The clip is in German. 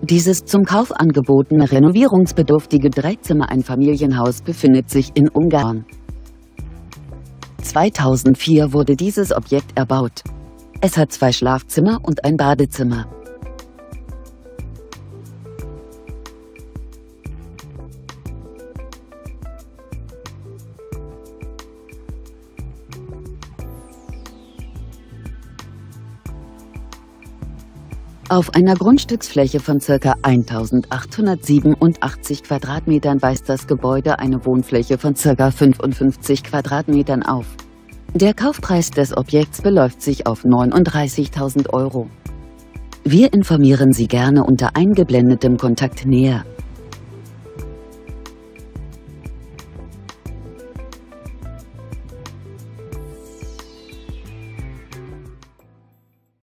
Dieses zum Kauf angebotene renovierungsbedürftige Dreizimmer-Einfamilienhaus befindet sich in Ungarn. 2004 wurde dieses Objekt erbaut. Es hat 2 Schlafzimmer und ein Badezimmer. Auf einer Grundstücksfläche von ca. 1887 Quadratmetern weist das Gebäude eine Wohnfläche von ca. 55 Quadratmetern auf. Der Kaufpreis des Objekts beläuft sich auf 39.000 €. Wir informieren Sie gerne unter eingeblendetem Kontakt näher.